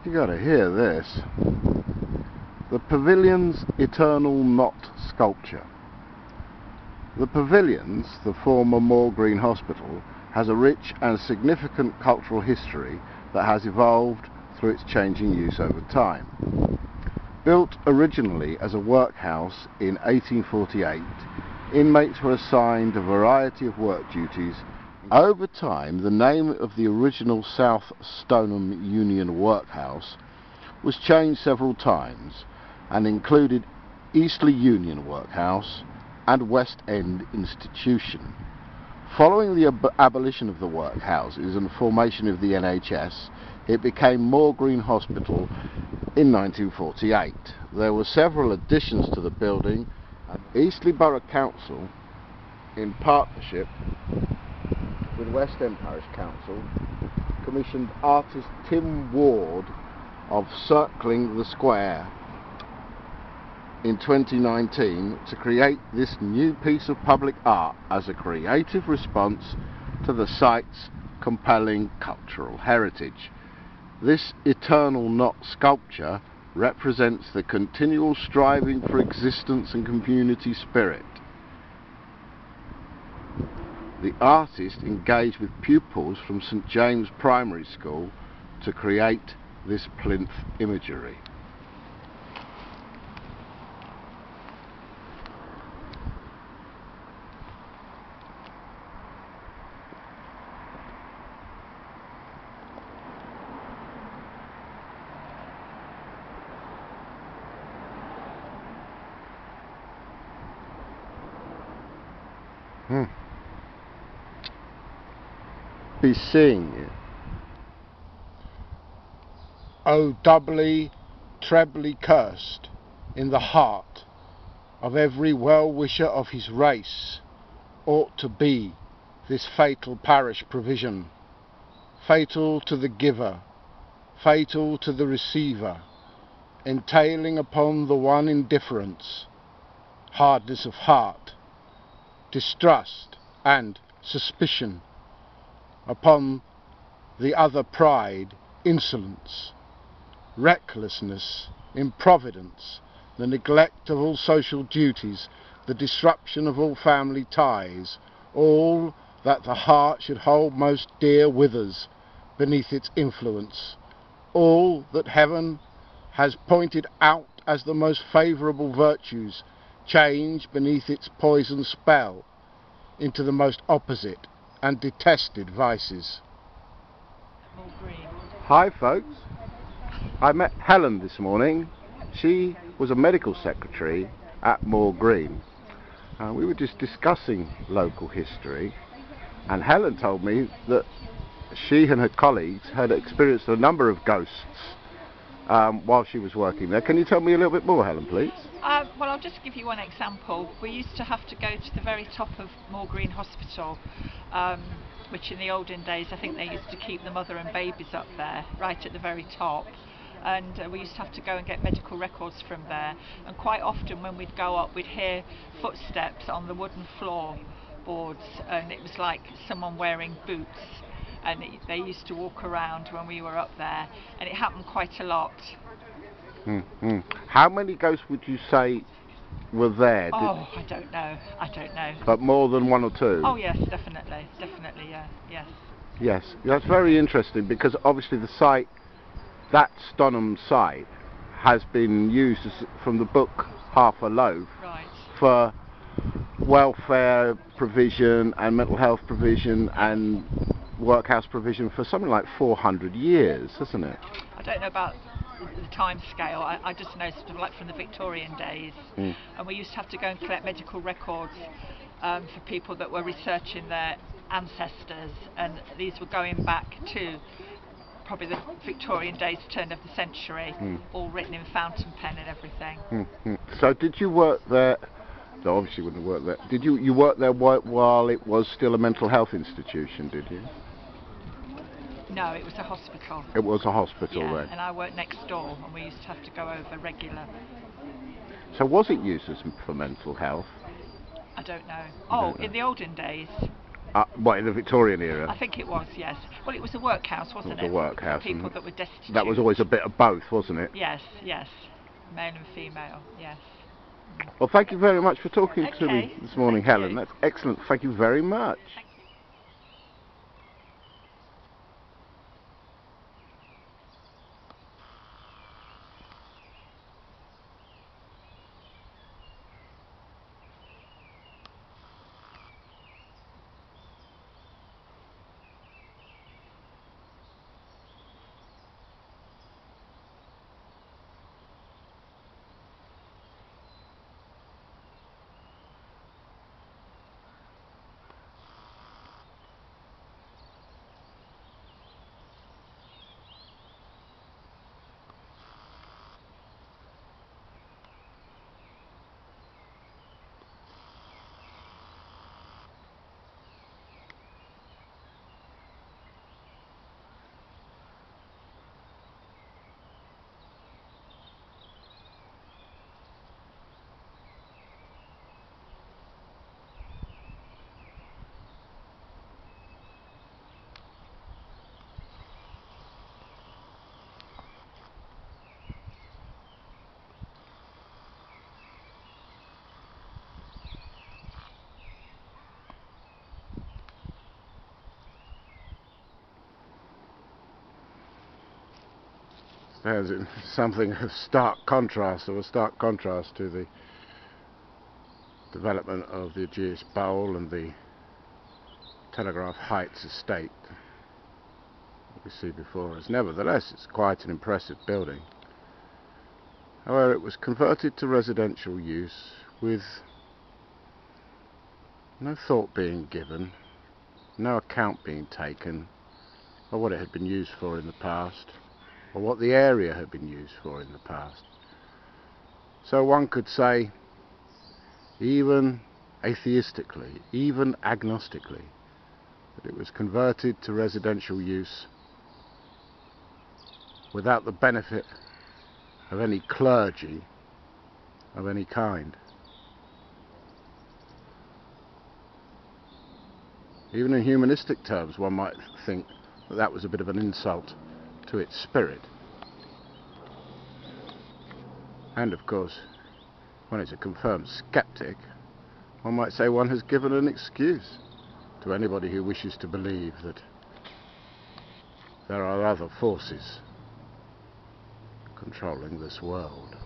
You gotta hear this. The pavilion's eternal knot sculpture. The pavilion's, the former Moorgreen Hospital, has a rich and significant cultural history that has evolved through its changing use over time. Built originally as a workhouse in 1848, inmates were assigned a variety of work duties. Over time, the name of the original South Stoneham Union Workhouse was changed several times and included Eastleigh Union Workhouse and West End Institution. Following the abolition of the workhouses and formation of the NHS, it became Moorgreen Hospital in 1948. There were several additions to the building, and Eastleigh Borough Council, in partnership with West End Parish Council, commissioned artist Tim Ward of Circling the Square in 2019 to create this new piece of public art as a creative response to the site's compelling cultural heritage. This eternal knot sculpture represents the continual striving for existence and community spirit. The artist engaged with pupils from St James Primary School to create this plinth imagery. Be seeing you. Oh, doubly, trebly cursed in the heart of every well-wisher of his race ought to be this fatal parish provision, fatal to the giver, fatal to the receiver, entailing upon the one indifference, hardness of heart, distrust and suspicion, upon the other pride, insolence, recklessness, improvidence, the neglect of all social duties, the disruption of all family ties, all that the heart should hold most dear withers beneath its influence, all that heaven has pointed out as the most favourable virtues change beneath its poison spell into the most opposite and detested vices. Hi folks, I met Helen this morning. She was a medical secretary at Moorgreen. We were just discussing local history, and Helen told me that she and her colleagues had experienced a number of ghosts while she was working there. Can you tell me a little bit more, Helen, please? Well, I'll just give you one example. We used to have to go to the very top of Moorgreen Hospital, which in the olden days I think they used to keep the mother and babies up there, right at the very top. And we used to have to go and get medical records from there. And quite often when we'd go up, we'd hear footsteps on the wooden floorboards, and it was like someone wearing boots. And they used to walk around when we were up there, and it happened quite a lot. How many ghosts would you say were there? Oh, I don't know. But more than one or two? Oh yes, definitely, yeah, yes. Yes, that's very interesting, because obviously the site, that Stoneham site, has been used from the book Half a Loaf, right, for welfare provision and mental health provision and workhouse provision for something like 400 years, hasn't it? I don't know about the time scale. I just know sort of like from the Victorian days, and we used to have to go and collect medical records for people that were researching their ancestors, and these were going back to probably the Victorian days, turn of the century, all written in fountain pen and everything. So did you work there? No, obviously you wouldn't have worked there. Did you work there while it was still a mental health institution, did you? No, it was a hospital. It was a hospital, yeah, then? And I worked next door, and we used to have to go over regular. So was it used for mental health? I don't know. Oh, in the olden days? What, in the Victorian era? I think it was, yes. Well, it was a workhouse, wasn't it? It was a workhouse. For people that were destitute. That was always a bit of both, wasn't it? Yes, yes. Male and female, yes. Well, thank you very much for talking to Okay. me this morning, Thank Helen. you. That's excellent. Thank you very much. Thank you. There's something of stark contrast, or a stark contrast to the development of the Jewish Bowl and the Telegraph Heights estate that we see before us. Nevertheless, it's quite an impressive building. However, it was converted to residential use with no thought being given, no account being taken of what it had been used for in the past, or what the area had been used for in the past. So one could say, even atheistically, even agnostically, that it was converted to residential use without the benefit of any clergy of any kind. Even in humanistic terms, one might think that that was a bit of an insult to its spirit. And of course, when it's a confirmed skeptic, one might say one has given an excuse to anybody who wishes to believe that there are other forces controlling this world.